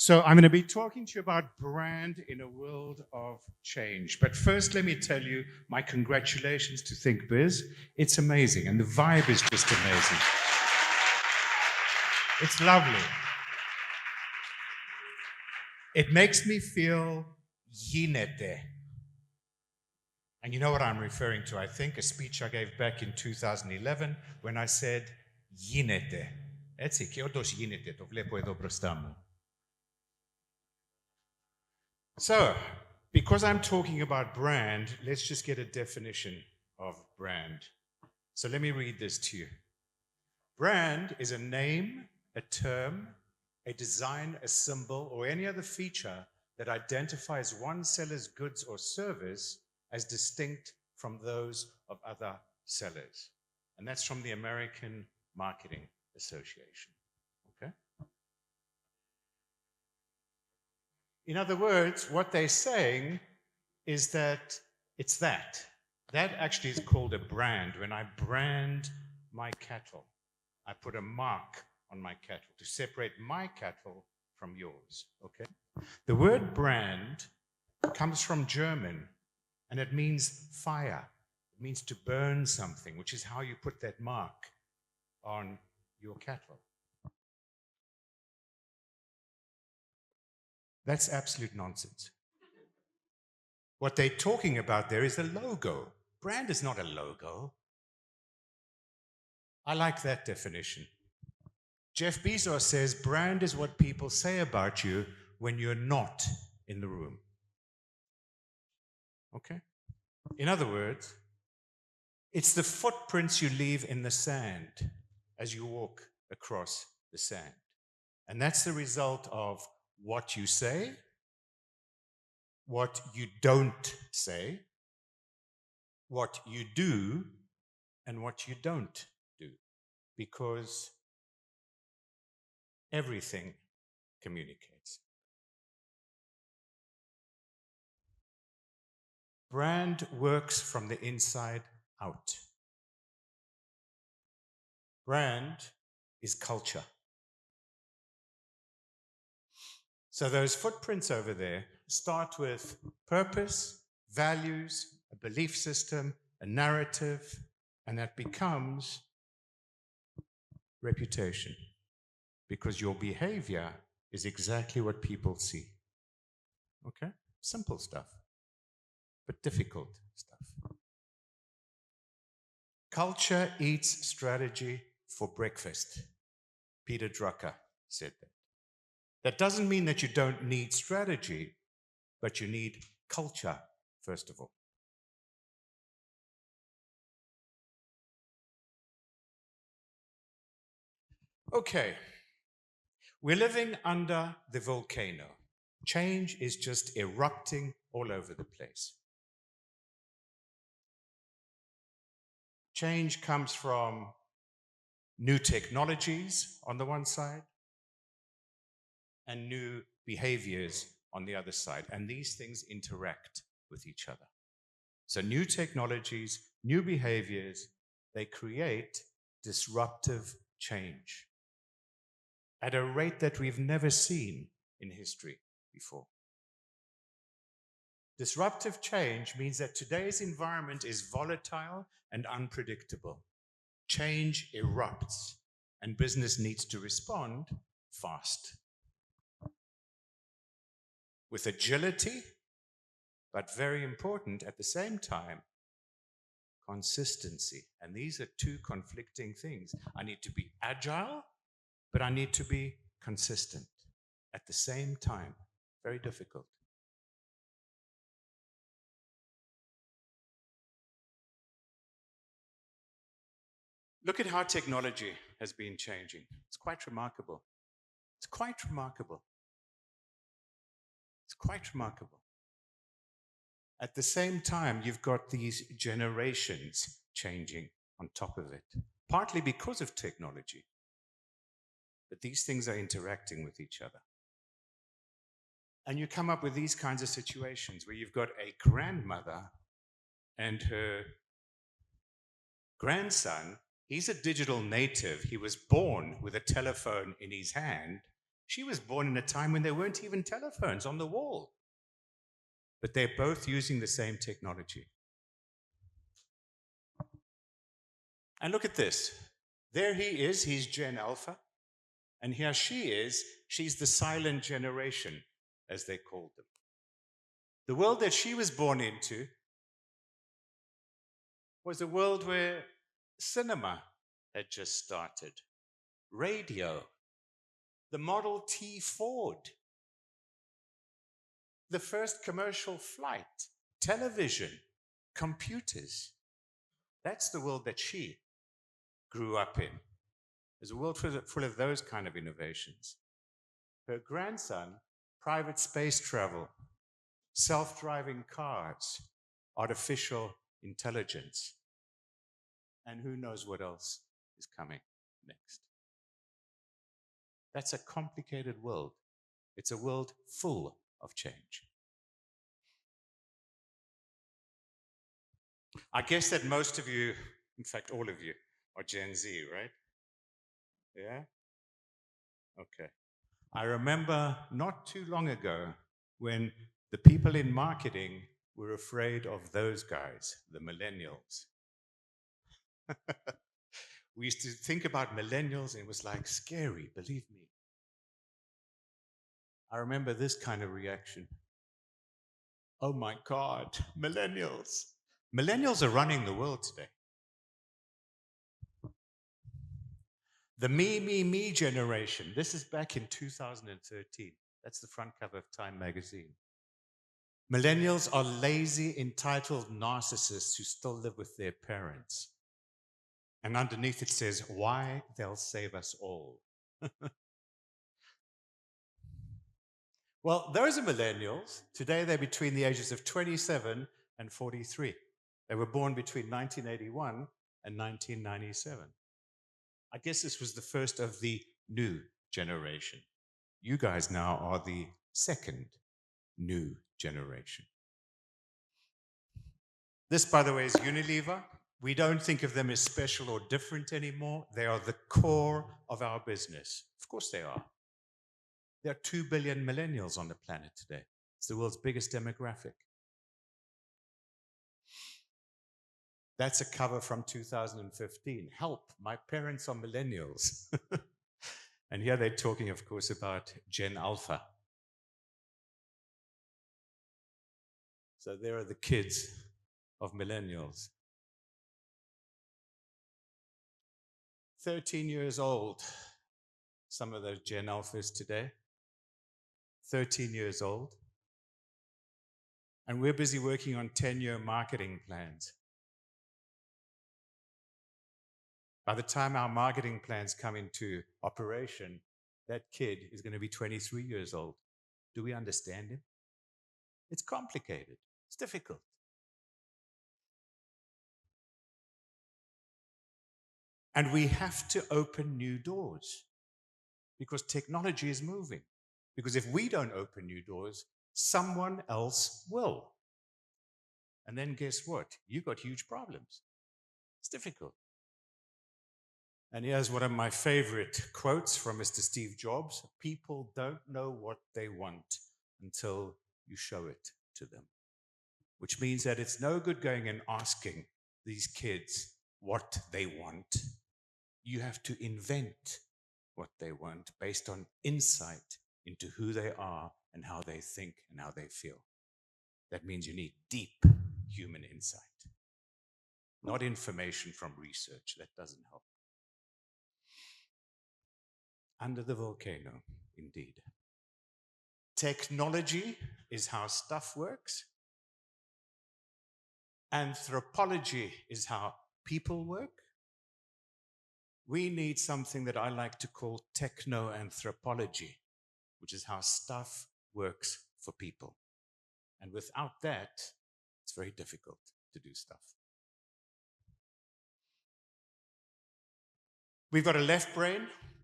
So I'm going to be talking to you about brand in a world of change. But first, let me tell you my congratulations to ThinkBiz. It's amazing, and the vibe is just amazing. It's lovely. It makes me feel yinete. And you know what I'm referring to, I think, a speech I gave back in 2011 when I said yinete. Έτσι, και όντως γίνεται, το βλέπω εδώ μπροστά μου. So, because I'm talking about brand, let's just get a definition of brand. So let me read this to you. Brand is a name, a term, a design, a symbol, or any other feature that identifies one seller's goods or service as distinct from those of other sellers. And that's from the American Marketing Association. Okay? In other words, what they're saying is that it's that. That actually is called a brand. When I brand my cattle, I put a mark on my cattle to separate my cattle from yours, okay? The word brand comes from German, and it means fire. It means to burn something, which is how you put that mark on your cattle. That's absolute nonsense. What they're talking about there is a logo. Brand is not a logo. I like that definition. Jeff Bezos says brand is what people say about you when you're not in the room. Okay? In other words, it's the footprints you leave in the sand as you walk across the sand. And that's the result of what you say, what you don't say, what you do, and what you don't do. Because everything communicates. Brand works from the inside out. Brand is culture. So those footprints over there start with purpose, values, a belief system, a narrative, and that becomes reputation. Because your behavior is exactly what people see. Okay? Simple stuff, but difficult stuff. Culture eats strategy for breakfast. Peter Drucker said that. That doesn't mean that you don't need strategy, but you need culture, first of all. Okay. We're living under the volcano. Change is just erupting all over the place. Change comes from new technologies on the one side and new behaviors on the other side. And these things interact with each other. So new technologies, new behaviors, they create disruptive change at a rate that we've never seen in history before. Disruptive change means that today's environment is volatile and unpredictable. Change erupts, and business needs to respond fast. With agility, but very important at the same time, consistency. And these are two conflicting things. I need to be agile, but I need to be consistent at the same time. Very difficult. Look at how technology has been changing. It's quite remarkable. It's quite remarkable. It's quite remarkable. At the same time, you've got these generations changing on top of it, partly because of technology. But these things are interacting with each other. And you come up with these kinds of situations where you've got a grandmother and her grandson. He's a digital native. He was born with a telephone in his hand. She was born in a time when there weren't even telephones on the wall. But they're both using the same technology. And look at this. There he is, he's Gen Alpha. And here she is, she's the silent generation, as they called them. The world that she was born into was a world where cinema had just started, radio, the Model T Ford, the first commercial flight, television, computers. That's the world that she grew up in. There's a world full of those kind of innovations. Her grandson, private space travel, self-driving cars, artificial intelligence, and who knows what else is coming next. That's a complicated world. It's a world full of change. I guess that most of you, in fact, all of you, are Gen Z, right? Yeah? Okay. I remember not too long ago when the people in marketing were afraid of those guys, the millennials. We used to think about millennials and it was like scary, believe me. I remember this kind of reaction. Oh my God, millennials. Millennials are running the world today. The me generation. This is back in 2013. That's the front cover of Time magazine. Millennials are lazy, entitled narcissists who still live with their parents. And underneath it says, why they'll save us all. Well, those are millennials. Today they're between the ages of 27 and 43. They were born between 1981 and 1997. I guess this was the first of the new generation. You guys now are the second new generation. This, by the way, is Unilever. We don't think of them as special or different anymore. They are the core of our business. Of course they are. There are 2 billion millennials on the planet today. It's the world's biggest demographic. That's a cover from 2015. Help, my parents are millennials. And here they're talking, of course, about Gen Alpha. So there are the kids of millennials. 13 years old, some of those Gen Alphas today. 13 years old. And we're busy working on 10-year marketing plans. By the time our marketing plans come into operation, that kid is going to be 23 years old. Do we understand him? It's complicated. It's difficult. And we have to open new doors because technology is moving. Because if we don't open new doors, someone else will. And then guess what? You've got huge problems. It's difficult. And here's one of my favorite quotes from Mr. Steve Jobs. People don't know what they want until you show it to them. Which means that it's no good going and asking these kids what they want. You have to invent what they want based on insight into who they are and how they think and how they feel. That means you need deep human insight, not information from research. That doesn't help. Under the volcano, indeed. Technology is how stuff works. Anthropology is how people work. We need something that I like to call techno-anthropology, which is how stuff works for people. And without that, it's very difficult to do stuff. We've got a left brain.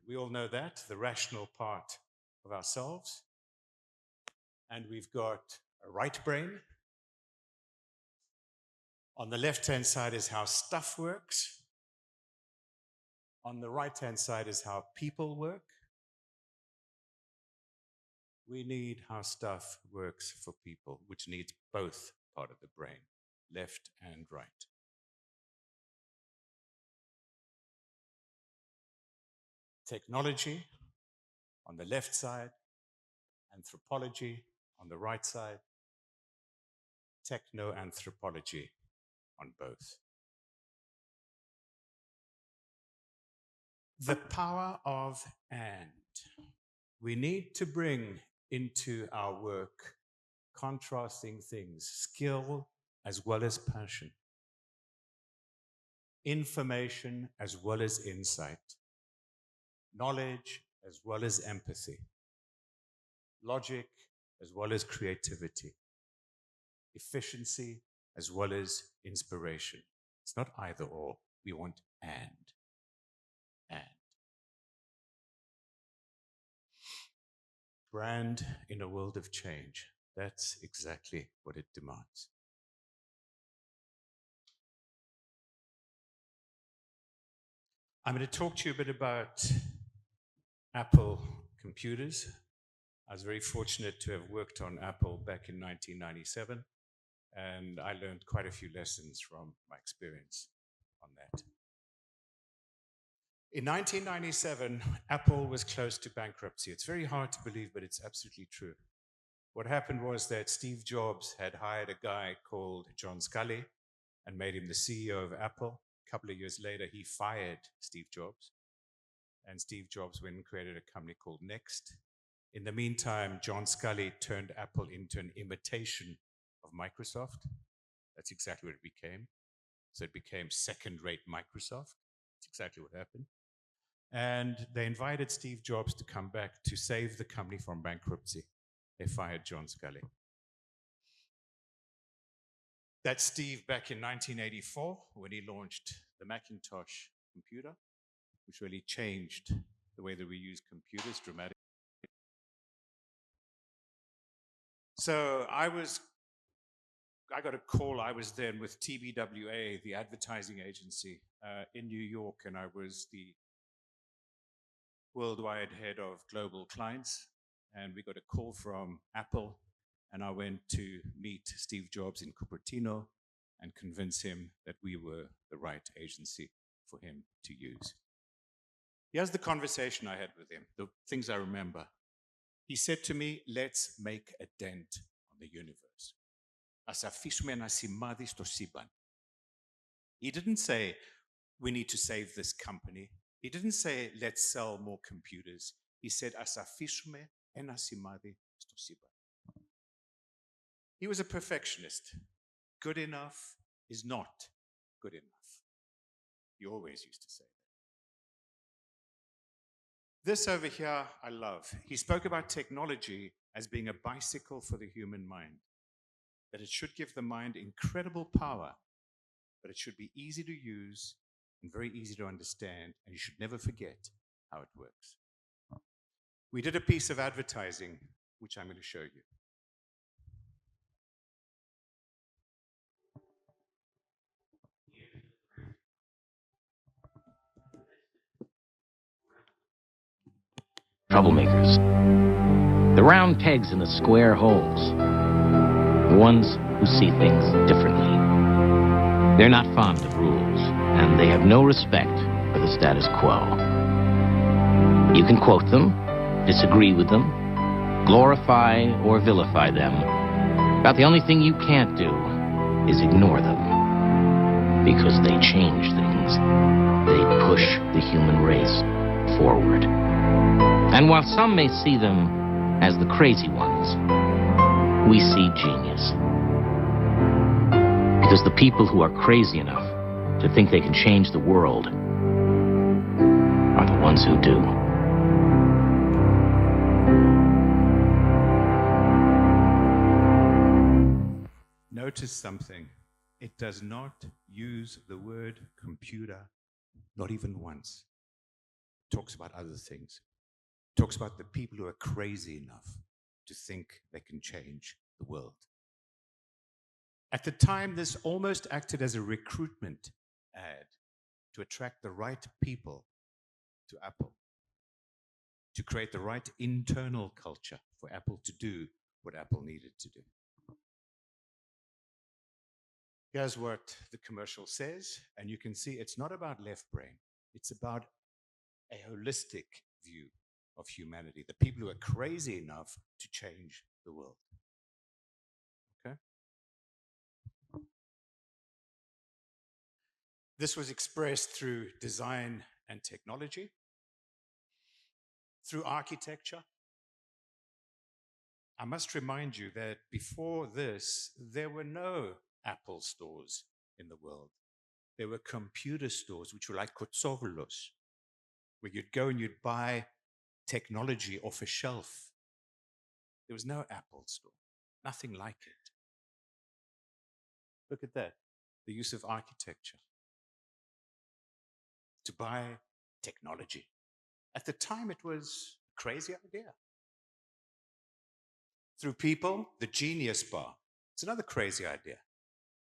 We all know that, the rational part of ourselves. And we've got a right brain. On the left-hand side is how stuff works. On the right-hand side is how people work. We need how stuff works for people, which needs both part of the brain, left and right. Technology on the left side, anthropology on the right side, techno-anthropology on both. The power of and. We need to bring into our work contrasting things, skill as well as passion, information as well as insight, knowledge as well as empathy, logic as well as creativity, efficiency as well as inspiration. It's not either or. We want and. Brand in a world of change. That's exactly what it demands. I'm going to talk to you a bit about Apple computers. I was very fortunate to have worked on Apple back in 1997, and I learned quite a few lessons from my experience on that. In 1997, Apple was close to bankruptcy. It's very hard to believe, but it's absolutely true. What happened was that Steve Jobs had hired a guy called John Sculley and made him the CEO of Apple. A couple of years later, he fired Steve Jobs. And Steve Jobs went and created a company called Next. In the meantime, John Sculley turned Apple into an imitation of Microsoft. That's exactly what it became. So it became second-rate Microsoft. That's exactly what happened. And they invited Steve Jobs to come back to save the company from bankruptcy. They fired John Sculley. That's Steve back in 1984 when he launched the Macintosh computer, which really changed the way that we use computers dramatically. So I got a call. I was then with TBWA, the advertising agency in New York, and I was the worldwide head of global clients. And we got a call from Apple, and I went to meet Steve Jobs in Cupertino and convince him that we were the right agency for him to use. Here's the conversation I had with him, the things I remember. He said to me, let's make a dent on the universe. Ας αφήσουμε ένα σημάδι στο σύμπαν. He didn't say, we need to save this company. He didn't say, let's sell more computers. He said, ας αφήσουμε ένα σημάδι στο σύμπαν. He was a perfectionist. Good enough is not good enough. He always used to say that. This over here, I love. He spoke about technology as being a bicycle for the human mind, that it should give the mind incredible power, but it should be easy to use and very easy to understand, and you should never forget how it works. We did a piece of advertising, which I'm going to show you. Troublemakers. The round pegs in the square holes. The ones who see things differently. They're not fond of rules, and they have no respect for the status quo. You can quote them, disagree with them, glorify or vilify them, but the only thing you can't do is ignore them. Because they change things. They push the human race forward. And while some may see them as the crazy ones, we see genius. Because the people who are crazy enough to think they can change the world are the ones who do. Notice something. It does not use the word computer, not even once. It talks about other things. It talks about the people who are crazy enough to think they can change the world. At the time, this almost acted as a recruitment ad to attract the right people to Apple. to create the right internal culture for Apple to do what Apple needed to do. Here's what the commercial says, and you can see it's not about left brain. It's about a holistic view of humanity, the people who are crazy enough to change the world. Okay? This was expressed through design and technology, through architecture. I must remind you that before this, there were no Apple stores in the world. There were computer stores, which were like kotsovulos, where you'd go and you'd buy technology off a shelf. There was no Apple store, nothing like it. Look at that, the use of architecture to buy technology. At the time, it was a crazy idea. Through people, the Genius Bar. It's another crazy idea,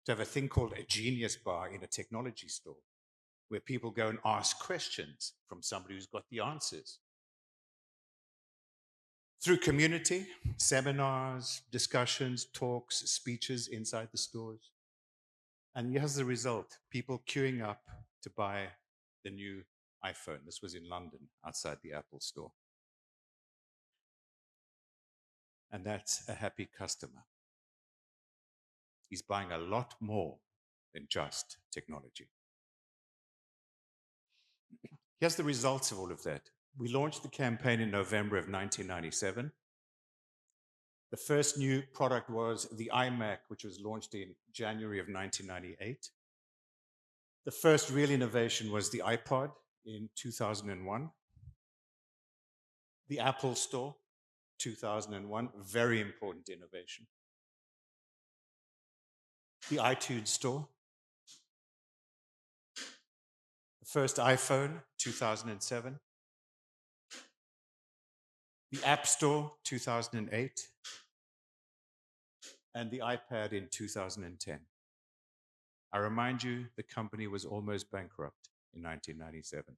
to have a thing called a Genius Bar in a technology store, where people go and ask questions from somebody who's got the answers. Through community, seminars, discussions, talks, speeches inside the stores. And here's the result, people queuing up to buy the new iPhone. This was in London, outside the Apple store. And that's a happy customer. He's buying a lot more than just technology. Here's the results of all of that. We launched the campaign in November of 1997. The first new product was the iMac, which was launched in January of 1998. The first real innovation was the iPod in 2001. The Apple Store, 2001, very important innovation. The iTunes Store. The first iPhone, 2007. The App Store, 2008. And the iPad in 2010. I remind you, the company was almost bankrupt in 1997.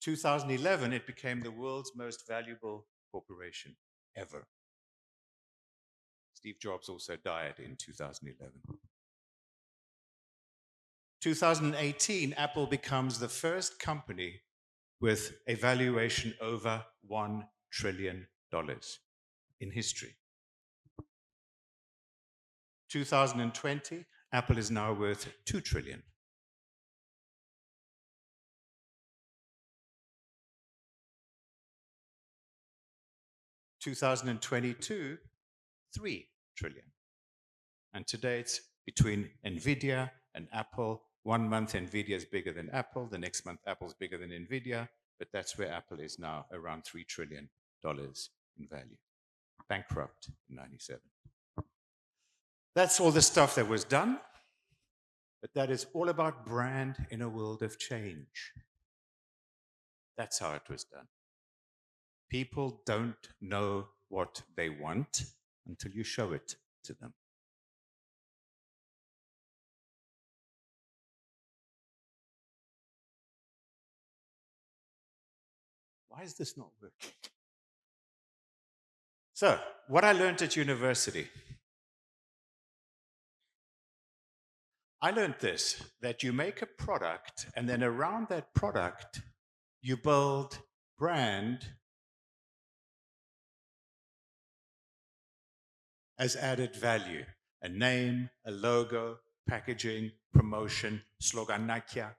2011, it became the world's most valuable corporation ever. Steve Jobs also died in 2011. 2018, Apple becomes the first company with a valuation over $1 trillion in history. 2020, Apple is now worth $2 trillion. In 2022, $3 trillion. And today it's between NVIDIA and Apple. 1 month NVIDIA is bigger than Apple, the next month Apple's bigger than NVIDIA, but that's where Apple is now, around $3 trillion in value. Bankrupt in 97. That's all the stuff that was done, but that is all about brand in a world of change. That's how it was done. People don't know what they want until you show it to them. Why is this not working? So, what I learned at university. I learned this, that you make a product, and then around that product, you build brand as added value. A name, a logo, packaging, promotion, sloganachia,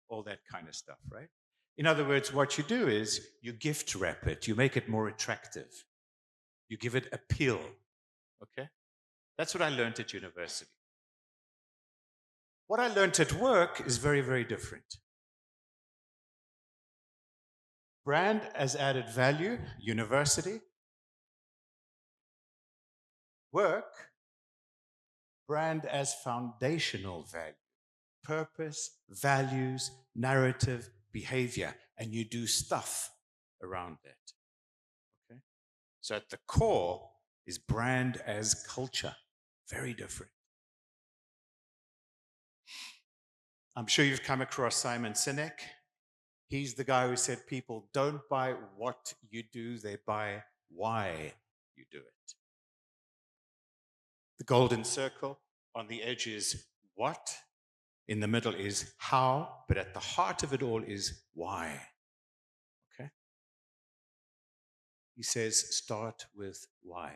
all that kind of stuff, right? In other words, what you do is you gift wrap it, you make it more attractive. You give it appeal, okay? That's what I learned at university. What I learned at work is very, very different. Brand as added value, university. Work, brand as foundational value. Purpose, values, narrative, behavior, and you do stuff around that. Okay? So at the core is brand as culture. Very different. I'm sure you've come across Simon Sinek. He's the guy who said people don't buy what you do, they buy why you do it. The golden circle on the edge is what, in the middle is how, but at the heart of it all is why. Okay? He says, start with why.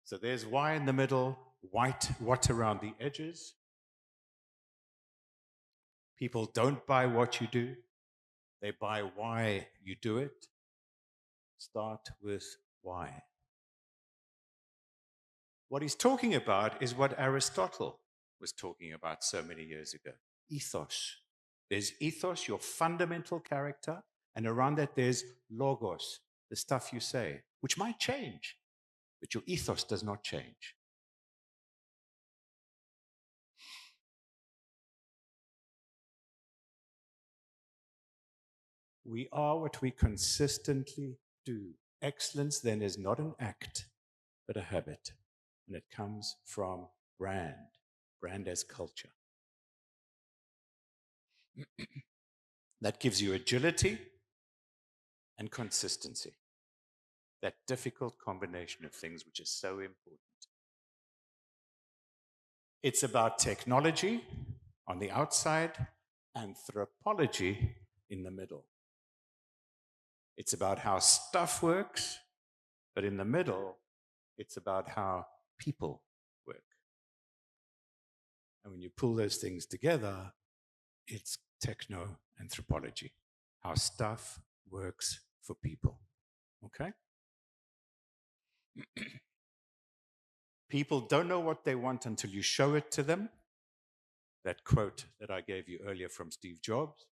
So there's why in the middle, what around the edges. People don't buy what you do, they buy why you do it. Start with why. What he's talking about is what Aristotle was talking about so many years ago. Ethos. There's ethos, your fundamental character, and around that there's logos, the stuff you say, which might change, but your ethos does not change. We are what we consistently do. Excellence then is not an act, but a habit. And it comes from brand as culture. That gives you agility and consistency. That difficult combination of things which is so important. It's about technology on the outside, anthropology in the middle. It's about how stuff works, but in the middle, it's about how people work. And when you pull those things together, it's techno-anthropology, how stuff works for people. Okay? People don't know what they want until you show it to them. That quote that I gave you earlier from Steve Jobs.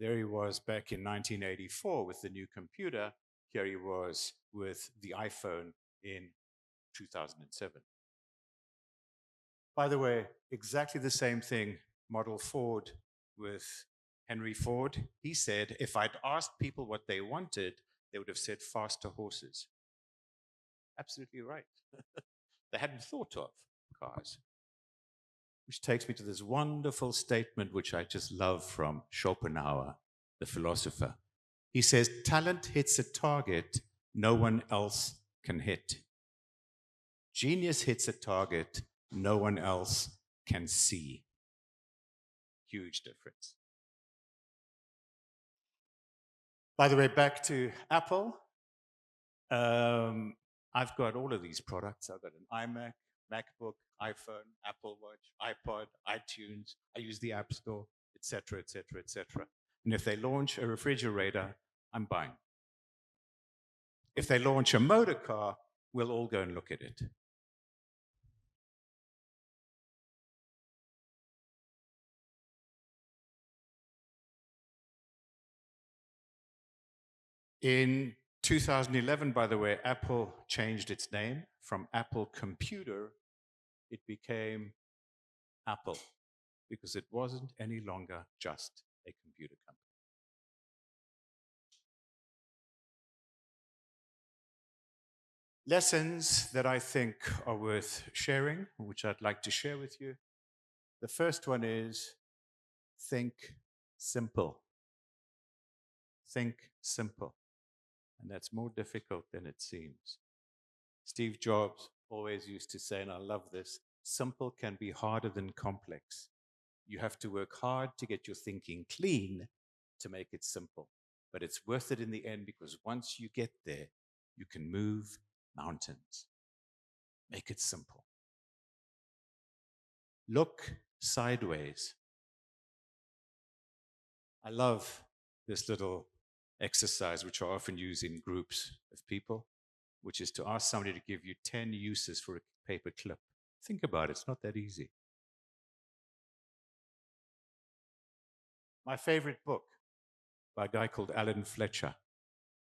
There he was back in 1984 with the new computer. Here he was with the iPhone in 2007. By the way, exactly the same thing, Model Ford with Henry Ford. He said, if I'd asked people what they wanted, they would have said faster horses. Absolutely right. They hadn't thought of cars. Which takes me to this wonderful statement, which I just love, from Schopenhauer, the philosopher. He says, talent hits a target no one else can hit. Genius hits a target no one else can see. Huge difference. By the way, back to Apple. I've got all of these products. I've got an iMac, MacBook, iPhone, Apple Watch, iPod, iTunes. I use the App Store, etc., etc., etc. And if they launch a refrigerator, I'm buying. If they launch a motor car, we'll all go and look at it. In 2011, by the way, Apple changed its name from Apple Computer. It became Apple because it wasn't any longer just a computer company. Lessons that I think are worth sharing, which I'd like to share with you. The first one is think simple. Think simple. And that's more difficult than it seems. Steve Jobs always used to say, and I love this, simple can be harder than complex. You have to work hard to get your thinking clean to make it simple. But it's worth it in the end, because once you get there, you can move mountains. Make it simple. Look sideways. I love this little exercise, which I often use in groups of people, which is to ask somebody to give you 10 uses for a paper clip. Think about it, it's not that easy. My favorite book by a guy called Alan Fletcher.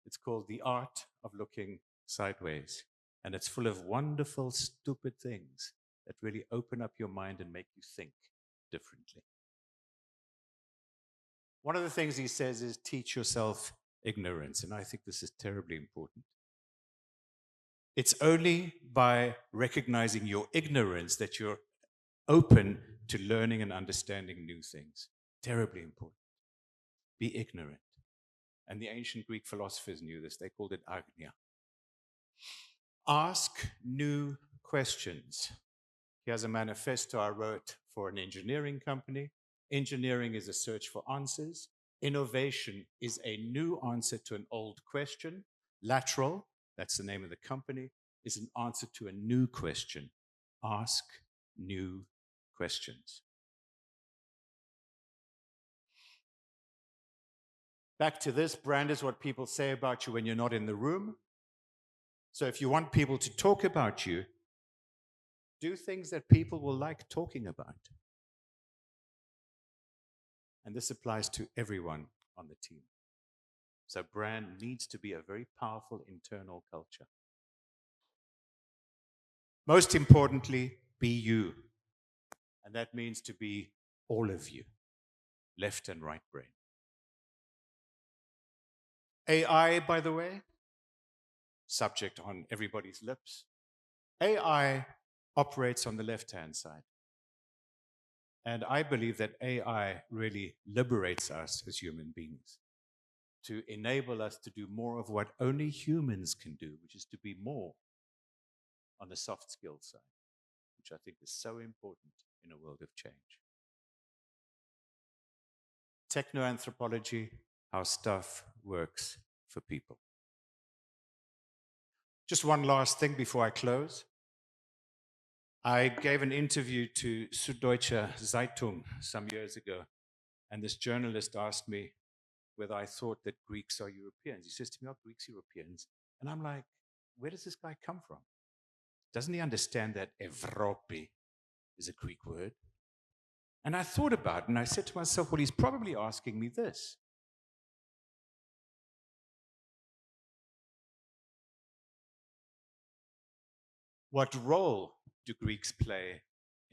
It's called The Art of Looking Sideways. And it's full of wonderful, stupid things that really open up your mind and make you think differently. One of the things he says is teach yourself ignorance, and I think this is terribly important. It's only by recognizing your ignorance that you're open to learning and understanding new things. Terribly important. Be ignorant. And the ancient Greek philosophers knew this. They called it agnia. Ask new questions. Here's a manifesto I wrote for an engineering company. Engineering is a search for answers. Innovation is a new answer to an old question. Lateral, that's the name of the company, is an answer to a new question. Ask new questions. Back to this, brand is what people say about you when you're not in the room. So if you want people to talk about you, do things that people will like talking about. And this applies to everyone on the team. So brand needs to be a very powerful internal culture. Most importantly, be you. And that means to be all of you, left and right brain. AI, by the way, subject on everybody's lips. AI operates on the left-hand side. And I believe that AI really liberates us as human beings to enable us to do more of what only humans can do, which is to be more on the soft skills side, which I think is so important in a world of change. Technoanthropology, how stuff works for people. Just one last thing before I close. I gave an interview to Süddeutsche Zeitung some years ago, and this journalist asked me whether I thought that Greeks are Europeans. He says to me, "Are Greeks Europeans?" And I'm like, where does this guy come from? Doesn't he understand that Evropi is a Greek word? And I thought about it, and I said to myself, well, he's probably asking me this. What role do Greeks play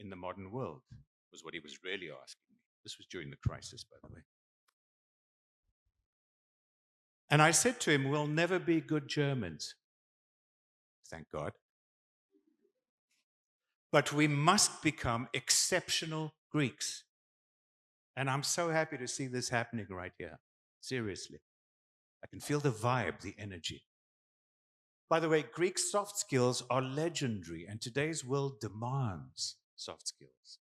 in the modern world? Was what he was really asking me. This was during the crisis, by the way. And I said to him, we'll never be good Germans. Thank God. But we must become exceptional Greeks. And I'm so happy to see this happening right here. Seriously. I can feel the vibe, the energy. By the way, Greek soft skills are legendary, and today's world demands soft skills.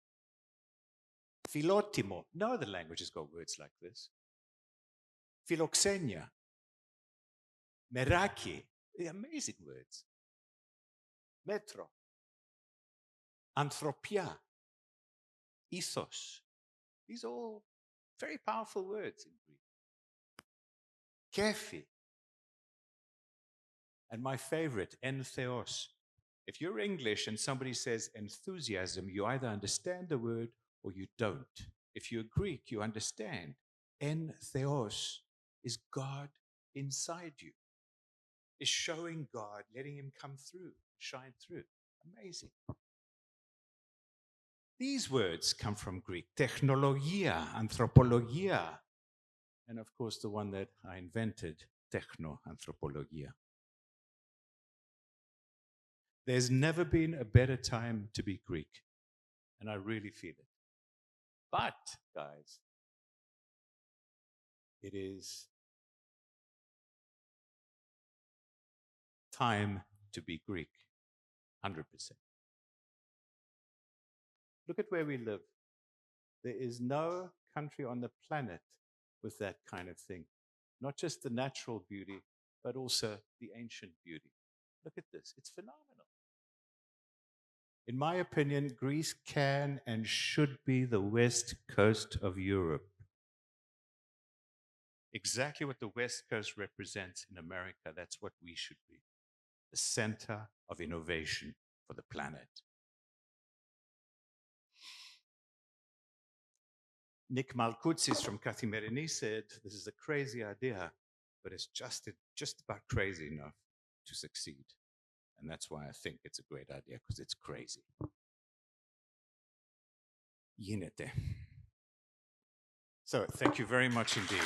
Philotimo. No other language has got words like this. Philoxenia. Meraki. They're amazing words. Metro. Anthropia. Ethos. These are all very powerful words in Greek. Kefi. And my favorite, entheos. If you're English and somebody says enthusiasm, you either understand the word or you don't. If you're Greek, you understand. Entheos is God inside you. Is showing God, letting him come through, shine through. Amazing. These words come from Greek. Technologia, anthropologia. And of course, the one that I invented, technoanthropologia. There's never been a better time to be Greek, and I really feel it. But, guys, it is time to be Greek, 100%. Look at where we live. There is no country on the planet with that kind of thing. Not just the natural beauty, but also the ancient beauty. Look at this. It's phenomenal. In my opinion, Greece can and should be the west coast of Europe. Exactly what the West Coast represents in America, that's what we should be. The center of innovation for the planet. Nick Malkoutsis from Kathimerini said, this is a crazy idea, but it's just about crazy enough to succeed. And that's why I think it's a great idea, because it's crazy. Γίνεται. So, thank you very much indeed.